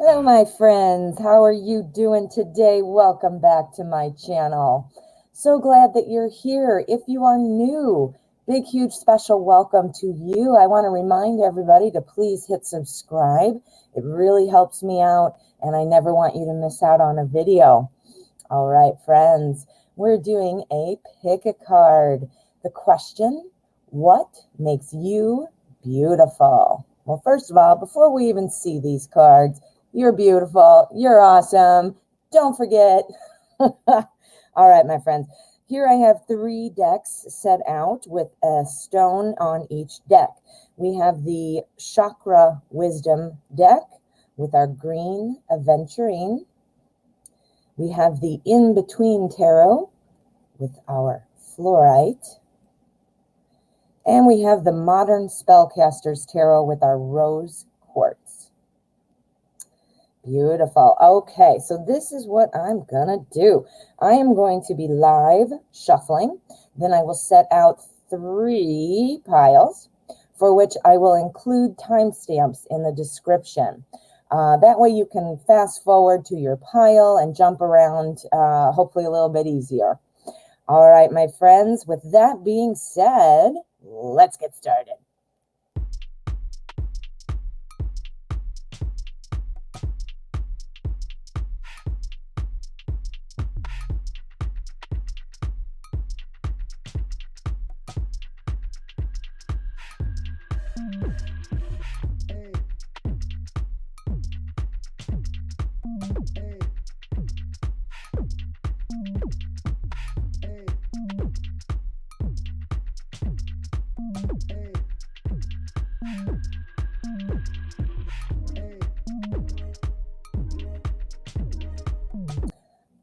Hello, my friends. How are you doing today? Welcome back to my channel. So glad that you're here. If you are new, big, huge, special welcome to you. I want to remind everybody to please hit subscribe. It really helps me out, and I never want you to miss out on a video. All right, friends, we're doing a pick a card. The question, what makes you beautiful? Well, first of all, before we even see these cards, you're beautiful. You're awesome. Don't forget. All right, my friends. Here I have 3 decks set out with a stone on each deck. We have the Chakra Wisdom deck with our green Aventurine. We have the In-Between Tarot with our Fluorite. And we have the Modern Spellcasters Tarot with our Rose Quartz. Beautiful. Okay, so this is what I'm going to do. I am going to be live shuffling. Then I will set out 3 piles for which I will include timestamps in the description. That way you can fast forward to your pile and jump around, hopefully a little bit easier. All right, my friends, with that being said, let's get started.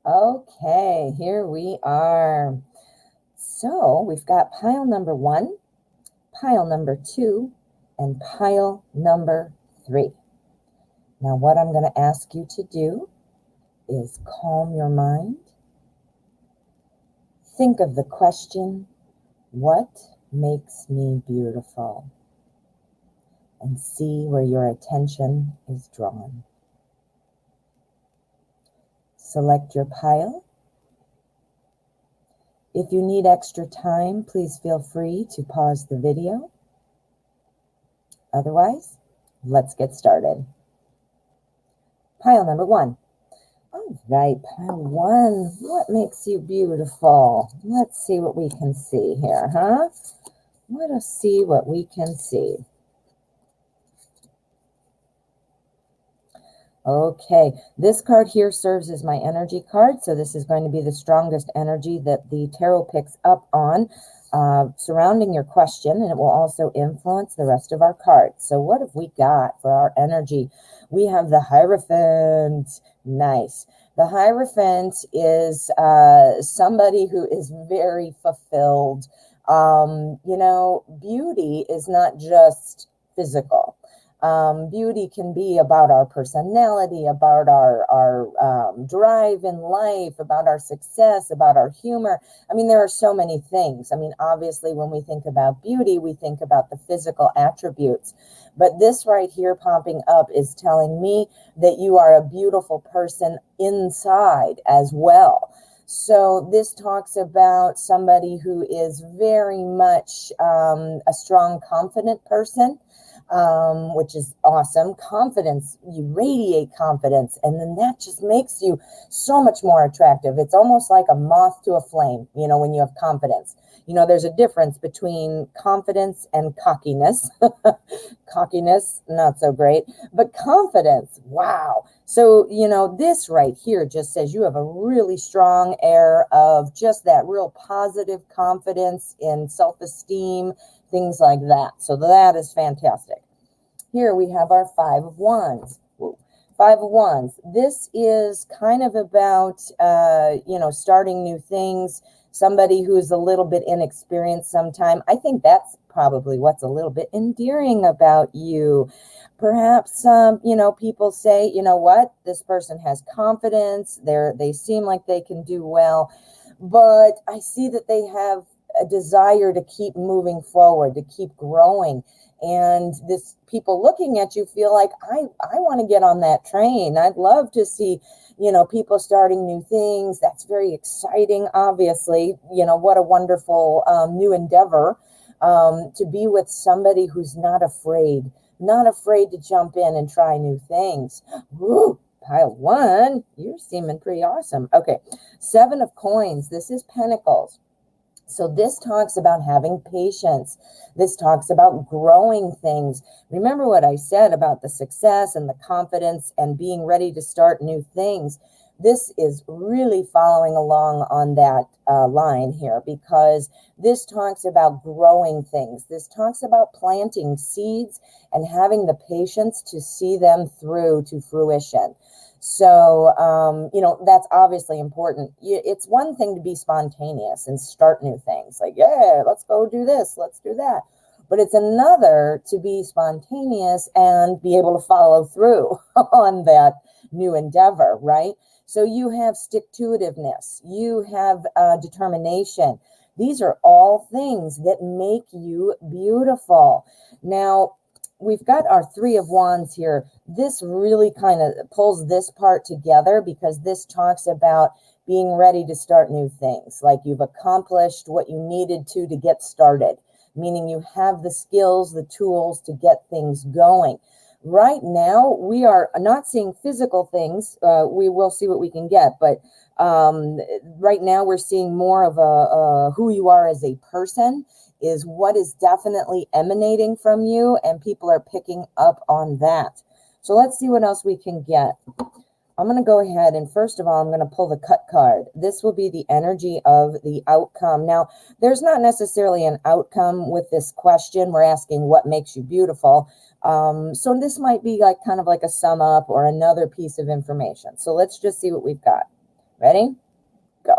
Okay, here we are. So we've got pile number 1, pile number 2, and pile number 3. Now what I'm going to ask you to do is calm your mind. Think of the question, what makes me beautiful? And see where your attention is drawn. Select your pile. If you need extra time, please feel free to pause the video. Otherwise, let's get started. Pile number 1. All right, pile 1. What makes you beautiful? Let's see what we can see here, huh? Let us see what we can see. Okay, this card here serves as my energy card, so this is going to be the strongest energy that the tarot picks up on surrounding your question, and it will also influence the rest of our cards. So what have we got for our energy? We have the Hierophant. Nice. The Hierophant is somebody who is very fulfilled. You know, beauty is not just physical. Beauty can be about our personality, about our drive in life, about our success, about our humor. I mean, there are so many things. I mean, obviously, when we think about beauty, we think about the physical attributes. But this right here popping up is telling me that you are a beautiful person inside as well. So this talks about somebody who is very much a strong, confident person. Which is awesome. Confidence, you radiate confidence, and then that just makes you so much more attractive. It's almost like a moth to a flame, you know, when you have confidence. You know, there's a difference between confidence and cockiness. Cockiness, not so great, but confidence, wow. So, you know, this right here just says you have a really strong air of just that real positive confidence in self-esteem, things like that. So that is fantastic. Here we have our 5 of Wands. 5 of Wands. This is kind of about, you know, starting new things. Somebody who's a little bit inexperienced sometime. I think that's probably what's a little bit endearing about you. Perhaps, you know, people say, you know what, this person has confidence. They seem like they can do well. But I see that they have a desire to keep moving forward, to keep growing. And this people looking at you feel like, I want to get on that train. I'd love to see, people starting new things. That's very exciting, obviously. What a wonderful new endeavor, to be with somebody who's not afraid to jump in and try new things. Woo, pile one, you're seeming pretty awesome. Okay, 7 of coins. This is pentacles. So this talks about having patience. This talks about growing things. Remember what I said about the success and the confidence and being ready to start new things. This is really following along on that line here, because this talks about growing things. This talks about planting seeds and having the patience to see them through to fruition. So, that's obviously important. It's one thing to be spontaneous and start new things. Like, yeah, let's go do this, let's do that. But it's another to be spontaneous and be able to follow through on that new endeavor, right? So you have stick-to-itiveness, you have determination. These are all things that make you beautiful. Now, we've got our 3 of Wands here. This really kind of pulls this part together, because this talks about being ready to start new things. Like you've accomplished what you needed to get started, meaning you have the skills, the tools to get things going. Right now, we are not seeing physical things. We will see what we can get, but right now we're seeing more of a who you are as a person is what is definitely emanating from you, and people are picking up on that. So let's see what else we can get. I'm going to go ahead and first of all, I'm going to pull the cut card. This will be the energy of the outcome. Now, there's not necessarily an outcome with this question. We're asking what makes you beautiful. So this might be like kind of like a sum up or another piece of information. So let's just see what we've got. Ready? Go.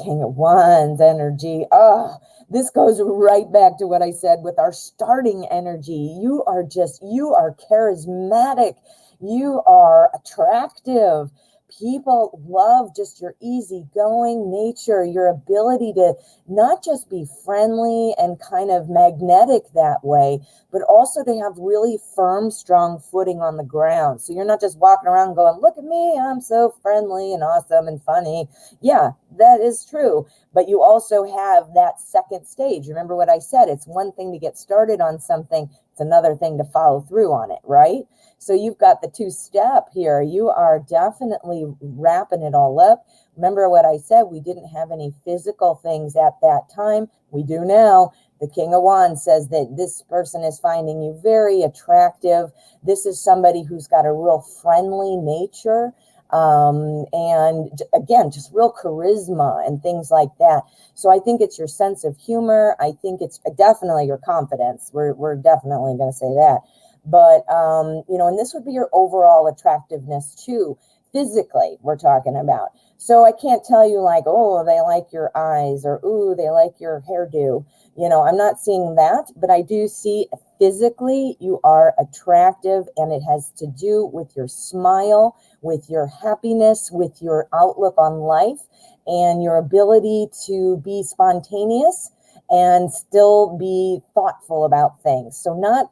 King of Wands energy. Oh, this goes right back to what I said with our starting energy. You are charismatic. You are attractive. People love just your easygoing nature, your ability to not just be friendly and kind of magnetic that way, but also to have really firm, strong footing on the ground. So you're not just walking around going, look at me, I'm so friendly and awesome and funny. Yeah, that is true. But you also have that second stage. Remember what I said? It's one thing to get started on something. It's another thing to follow through on it, right? So you've got the 2-step here. You are definitely wrapping it all up. Remember what I said? We didn't have any physical things at that time. We do now. The King of Wands says that this person is finding you very attractive. This is somebody who's got a real friendly nature. And again, just real charisma and things like that. So I think it's your sense of humor. I think it's definitely your confidence. We're definitely going to say that. But, and this would be your overall attractiveness too. Physically, we're talking about. So I can't tell you like, oh, they like your eyes, or, ooh, they like your hairdo. I'm not seeing that, but I do see physically you are attractive, and it has to do with your smile, with your happiness, with your outlook on life, and your ability to be spontaneous and still be thoughtful about things. So not,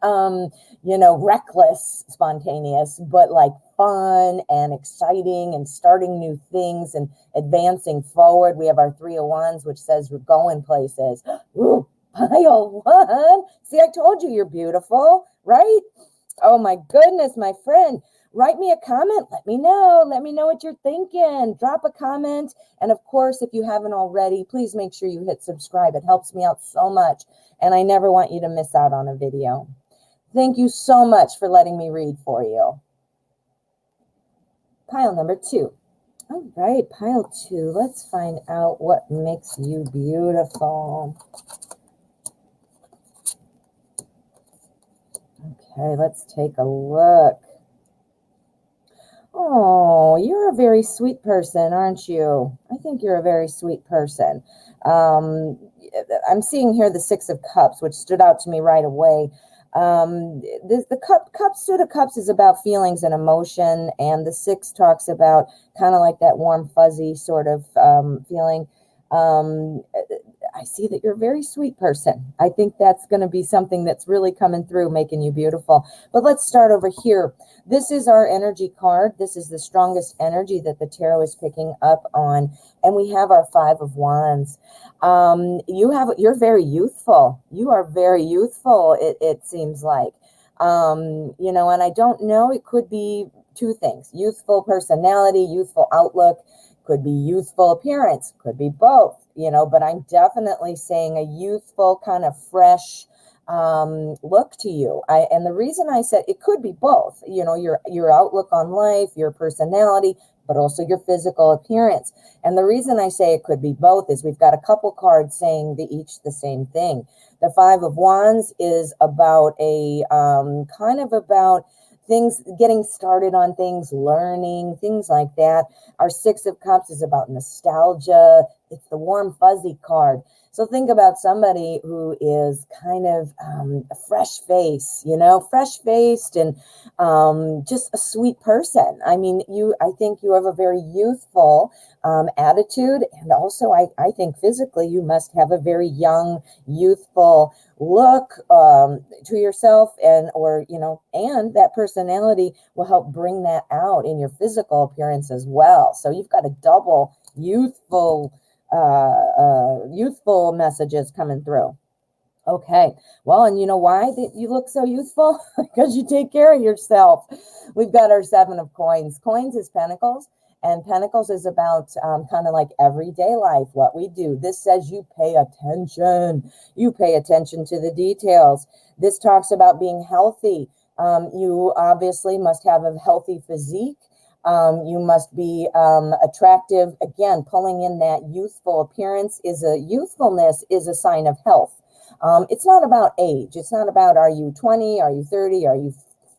reckless spontaneous, but like fun and exciting and starting new things and advancing forward. We have our 3 of Wands, which says we're going places. Ooh, pile 1. See, I told you you're beautiful, right? Oh my goodness, my friend. Write me a comment. Let me know. Let me know what you're thinking. Drop a comment. And of course, if you haven't already, please make sure you hit subscribe. It helps me out so much. And I never want you to miss out on a video. Thank you so much for letting me read for you. Pile number 2. All right, pile 2. Let's find out what makes you beautiful. Okay, let's take a look. Oh, you're a very sweet person, aren't you? I think you're a very sweet person. I'm seeing here the 6 of Cups, which stood out to me right away. The Suit of Cups is about feelings and emotion, and the 6 talks about kind of like that warm, fuzzy sort of feeling. I see that you're a very sweet person. I think that's going to be something that's really coming through, making you beautiful. But let's start over here. This is our energy card. This is the strongest energy that the tarot is picking up on. And we have our Five of Wands. You're very youthful. You are very youthful, it seems like. You know, and I don't know, it could be two things: youthful personality, youthful outlook, could be youthful appearance, could be both, you know, but I'm definitely saying a youthful kind of fresh look to you. And the reason I said it could be both, you know, your outlook on life, your personality, but also your physical appearance. And the reason I say it could be both is we've got a couple cards saying each the same thing. The Five of Wands is about a kind of about things, getting started on things, learning, things like that. Our Six of Cups is about nostalgia. It's the warm, fuzzy card. So think about somebody who is kind of a fresh face, you know, fresh-faced and just a sweet person. I mean, I think you have a very youthful attitude. And also, I think physically you must have a very young, youthful look to yourself, and that personality will help bring that out in your physical appearance as well. So you've got a double youthful messages coming through. Okay, well, and you know why you look so youthful? Because you take care of yourself. We've got our Seven of Coins. Coins is pentacles, and pentacles is about kind of like everyday life, what we do. This says you pay attention. You pay attention to the details. This talks about being healthy. You obviously must have a healthy physique. You must be attractive. Again, pulling in that youthful appearance youthfulness is a sign of health. It's not about age. It's not about, are you 20? Are you 30? Are you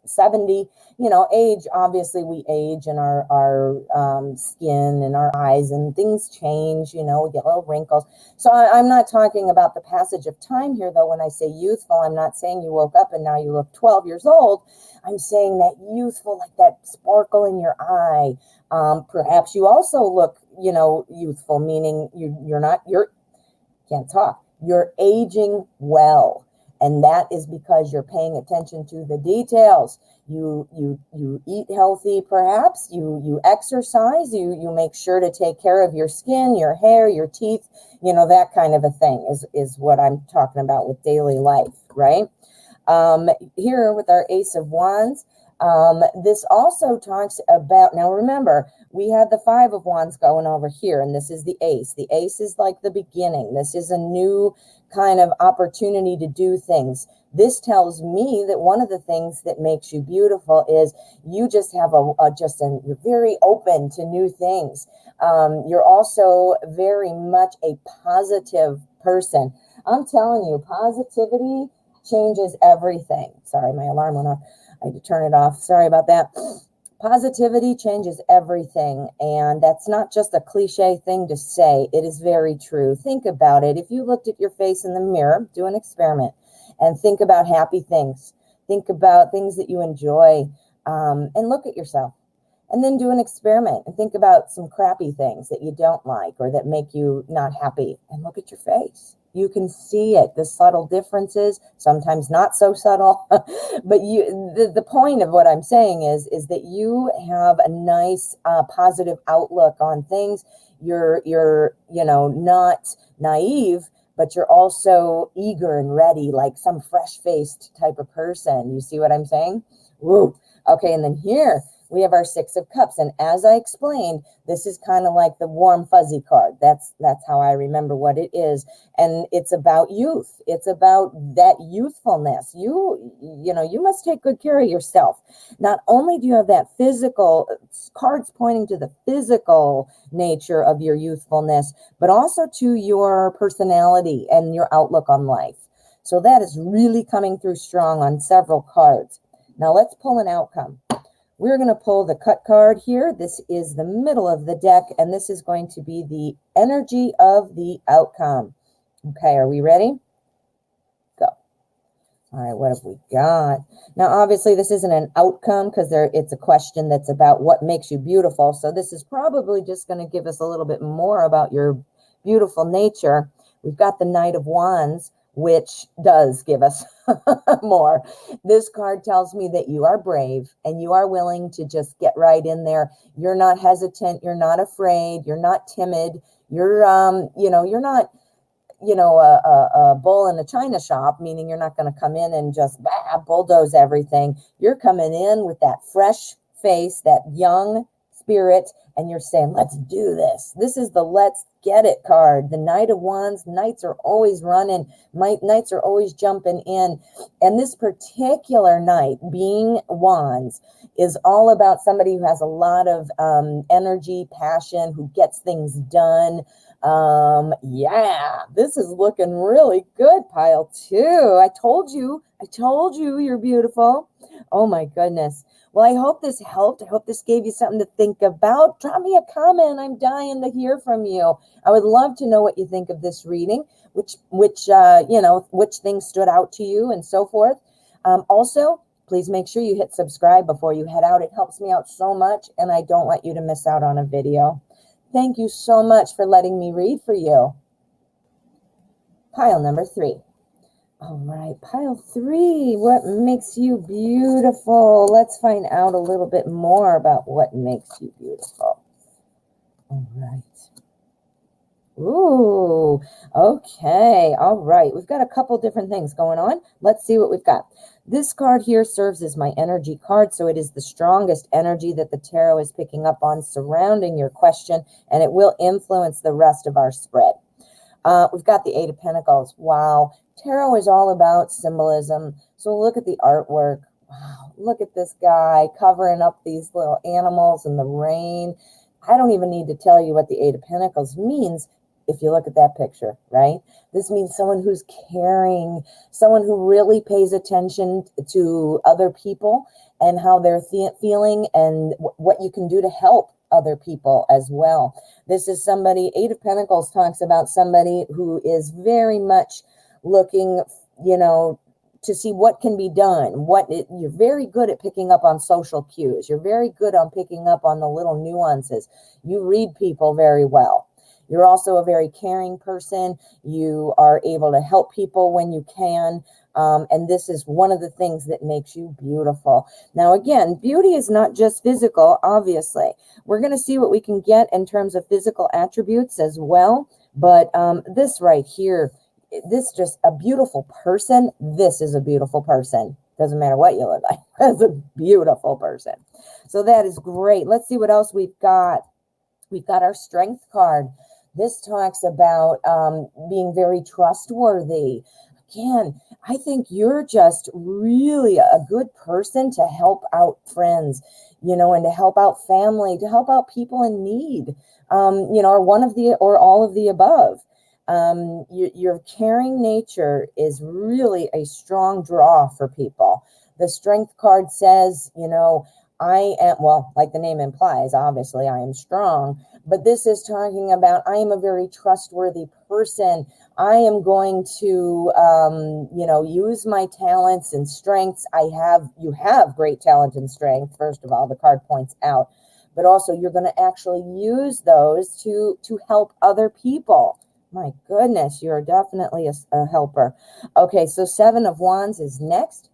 70? You know, age, obviously we age, and our skin and our eyes and things change, you know, we get little wrinkles. So I'm not talking about the passage of time here, though. When I say youthful, I'm not saying you woke up and now you look 12 years old. I'm saying that youthful, like that sparkle in your eye. Perhaps you also look, you know, youthful, meaning you're aging well. And that is because you're paying attention to the details. You eat healthy, perhaps. You exercise. You make sure to take care of your skin, your hair, your teeth. You know, that kind of a thing is what I'm talking about with daily life, right? Here with our Ace of Wands, this also talks about, now remember, we had the Five of Wands going over here, and this is the Ace. The Ace is like the beginning. This is a new kind of opportunity to do things. This tells me that one of the things that makes you beautiful is you just have you're very open to new things. You're also very much a positive person. I'm telling you, positivity changes everything. Sorry, my alarm went off. I had to turn it off. Sorry about that. Positivity changes everything. And that's not just a cliche thing to say. It is very true. Think about it. If you looked at your face in the mirror, do an experiment and think about happy things. Think about things that you enjoy, and look at yourself. And then do an experiment and think about some crappy things that you don't like or that make you not happy, and look at your face. You can see it, the subtle differences, sometimes not so subtle. But the point of what I'm saying is that you have a nice positive outlook on things. You're not naive, but you're also eager and ready, like some fresh-faced type of person. You see what I'm saying? Woo. Okay, and then here we have our Six of Cups. And as I explained, this is kind of like the warm, fuzzy card. That's how I remember what it is. And it's about youth. It's about that youthfulness. You must take good care of yourself. Not only do you have that physical, cards pointing to the physical nature of your youthfulness, but also to your personality and your outlook on life. So that is really coming through strong on several cards. Now let's pull an outcome. We're going to pull the cut card here. This is the middle of the deck, and this is going to be the energy of the outcome. Okay, are we ready? Go. All right, what have we got? Now, obviously, this isn't an outcome because it's a question that's about what makes you beautiful. So this is probably just going to give us a little bit more about your beautiful nature. We've got the Knight of Wands, which does give us more. This card tells me that you are brave and you are willing to just get right in there. You're not hesitant. You're not afraid. You're not timid. You're, you're not, a bull in a china shop, meaning you're not going to come in and just bulldoze everything. You're coming in with that fresh face, that young spirit, and you're saying, let's do this. This is the let's get it card. The Knight of Wands, knights are always running. Knights are always jumping in. And this particular knight, being Wands, is all about somebody who has a lot of energy, passion, who gets things done. Yeah, this is looking really good, pile 2. I told you you're beautiful. Oh my goodness. Well, I hope this helped. I hope this gave you something to think about. Drop me a comment. I'm dying to hear from you. I would love to know what you think of this reading, which things stood out to you and so forth. Also, please make sure you hit subscribe before you head out. It helps me out so much, and I don't want you to miss out on a video. Thank you so much for letting me read for you. Pile number 3. All right, pile 3, what makes you beautiful? Let's find out a little bit more about what makes you beautiful. All right. Ooh, okay. All right. We've got a couple different things going on. Let's see what we've got. This card here serves as my energy card, so it is the strongest energy that the tarot is picking up on surrounding your question, and it will influence the rest of our spread. We've got the 8 of Pentacles. Wow. Tarot is all about symbolism. So look at the artwork. Wow. Look at this guy covering up these little animals in the rain. I don't even need to tell you what the 8 of Pentacles means if you look at that picture, right? This means someone who's caring, someone who really pays attention to other people and how they're feeling and what you can do to help other people as well. This is somebody, 8 of Pentacles talks about somebody who is very much looking, to see what can be done. You're very good at picking up on social cues. You're very good on picking up on the little nuances. You read people very well. You're also a very caring person. You are able to help people when you can. And this is one of the things that makes you beautiful. Now, again, beauty is not just physical, obviously. We're going to see what we can get in terms of physical attributes as well. But this right here, this just a beautiful person. This is a beautiful person. Doesn't matter what you look like. That's a beautiful person. So that is great. Let's see what else we've got. We've got our Strength card. This talks about being very trustworthy. Again, I think you're just really a good person to help out friends, and to help out family, to help out people in need, or all of the above. Your caring nature is really a strong draw for people. The Strength card says, I am, well, like the name implies, obviously I am strong, but this is talking about I am a very trustworthy person. I am going to, use my talents and strengths. You have great talent and strength. First of all, the card points out, but also you're going to actually use those to help other people. My goodness, you're definitely a helper. Okay, so 7 of Wands is next.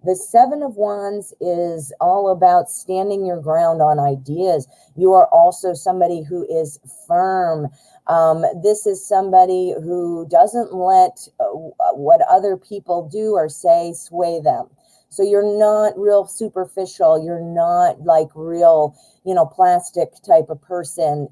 The 7 of Wands is all about standing your ground on ideas. You are also somebody who is firm. This is somebody who doesn't let what other people do or say sway them. So you're not real superficial. You're not like real, plastic type of person.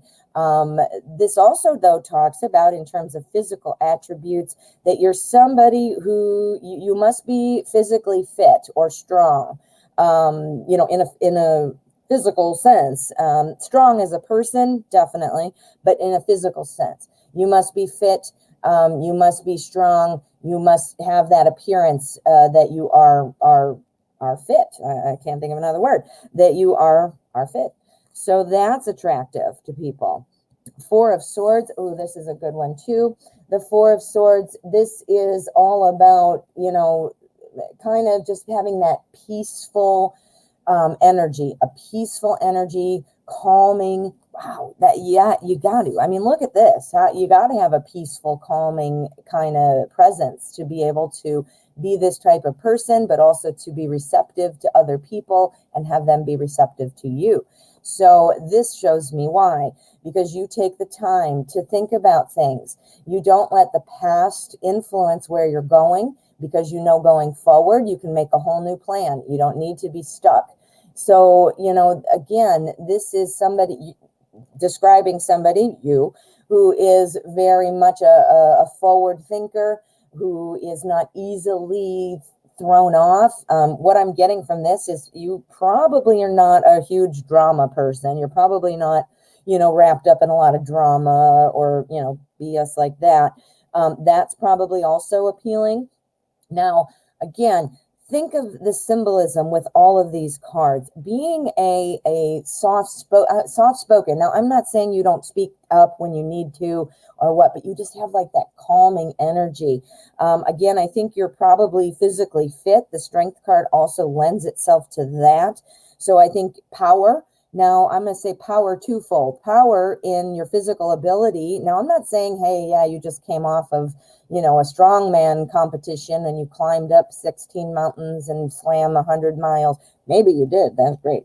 This also, though, talks about in terms of physical attributes that you're somebody who you must be physically fit or strong, in a physical sense. Strong as a person, definitely, but in a physical sense. You must be fit. You must be strong. You must have that appearance that you are fit. I can't think of another word. That you are fit. So that's attractive to people. 4 of Swords. Oh, this is a good one too. The 4 of Swords. This is all about, kind of just having that peaceful energy, a peaceful energy, calming. Wow, that, yeah, you got to. I mean, look at this. You got to have a peaceful, calming kind of presence to be able to be this type of person, but also to be receptive to other people and have them be receptive to you. So this shows me why, because you take the time to think about things. You don't let the past influence where you're going, because you know going forward, you can make a whole new plan. You don't need to be stuck. So, you know, again, this is somebody describing somebody, you, who is very much a forward thinker, who is not easily thrown off. What I'm getting from this is you probably are not a huge drama person. You're probably not, you know, wrapped up in a lot of drama or, you know, BS like that. That's probably also appealing. Now, again, think of the symbolism with all of these cards. Being a soft-spoken. Now, I'm not saying you don't speak up when you need to or what, but you just have like that calming energy. Again, I think you're probably physically fit. The strength card also lends itself to that. So I think power. Now, I'm going to say power twofold. Power in your physical ability. Now, I'm not saying, hey, yeah, you just came off of, you know, a strongman competition and you climbed up 16 mountains and swam 100 miles. Maybe you did. That's great.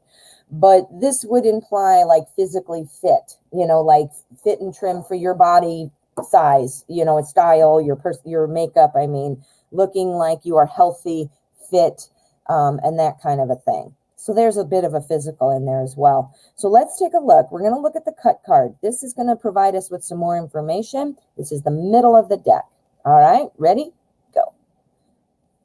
But this would imply like physically fit, you know, like fit and trim for your body size, you know, style, your makeup. I mean, looking like you are healthy, fit, and that kind of a thing. So there's a bit of a physical in there as well. So let's take a look. We're going to look at the cut card. This is going to provide us with some more information. This is the middle of the deck. All right, ready? Go.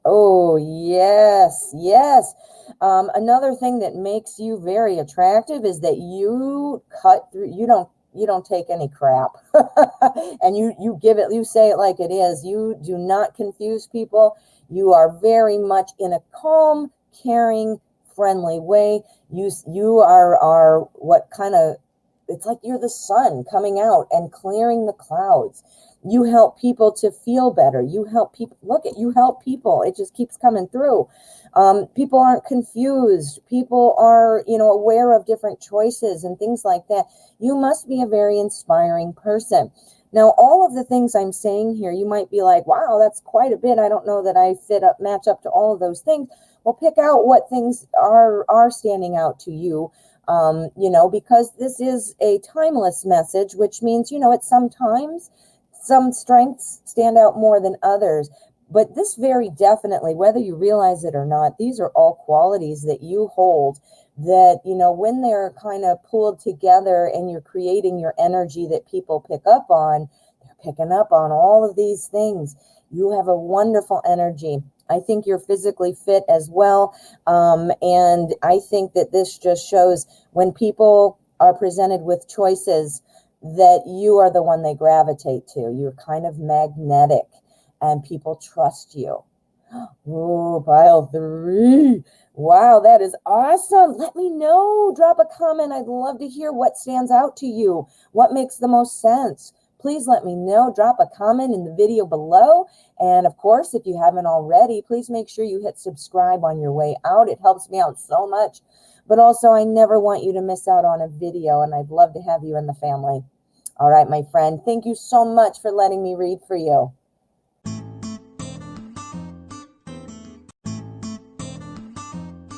Oh, yes, yes. Another thing that makes you very attractive is that you cut through, you don't take any crap. And you give it, you say it like it is. You do not confuse people. You are very much in a calm, caring, friendly way. You are what kind of, it's like you're the sun coming out and clearing the clouds. You help people to feel better. You help people, you help people. It just keeps coming through. People aren't confused. People are, you know, aware of different choices and things like that. You must be a very inspiring person. Now, all of the things I'm saying here, you might be like, wow, that's quite a bit. I don't know that I match up to all of those things. Well, pick out what things are standing out to you, you know, because this is a timeless message, which means, you know, it's sometimes some strengths stand out more than others. But this very definitely, whether you realize it or not, these are all qualities that you hold that, you know, when they're kind of pulled together and you're creating your energy that people pick up on, they're picking up on all of these things. You have a wonderful energy. I think you're physically fit as well. And I think that this just shows when people are presented with choices that you are the one they gravitate to. You're kind of magnetic and people trust you. Oh, pile 3. Wow, that is awesome. Let me know. Drop a comment. I'd love to hear what stands out to you. What makes the most sense? Please let me know. Drop a comment in the video below. And of course, if you haven't already, please make sure you hit subscribe on your way out. It helps me out so much. But also, I never want you to miss out on a video, and I'd love to have you in the family. All right, my friend, thank you so much for letting me read for you.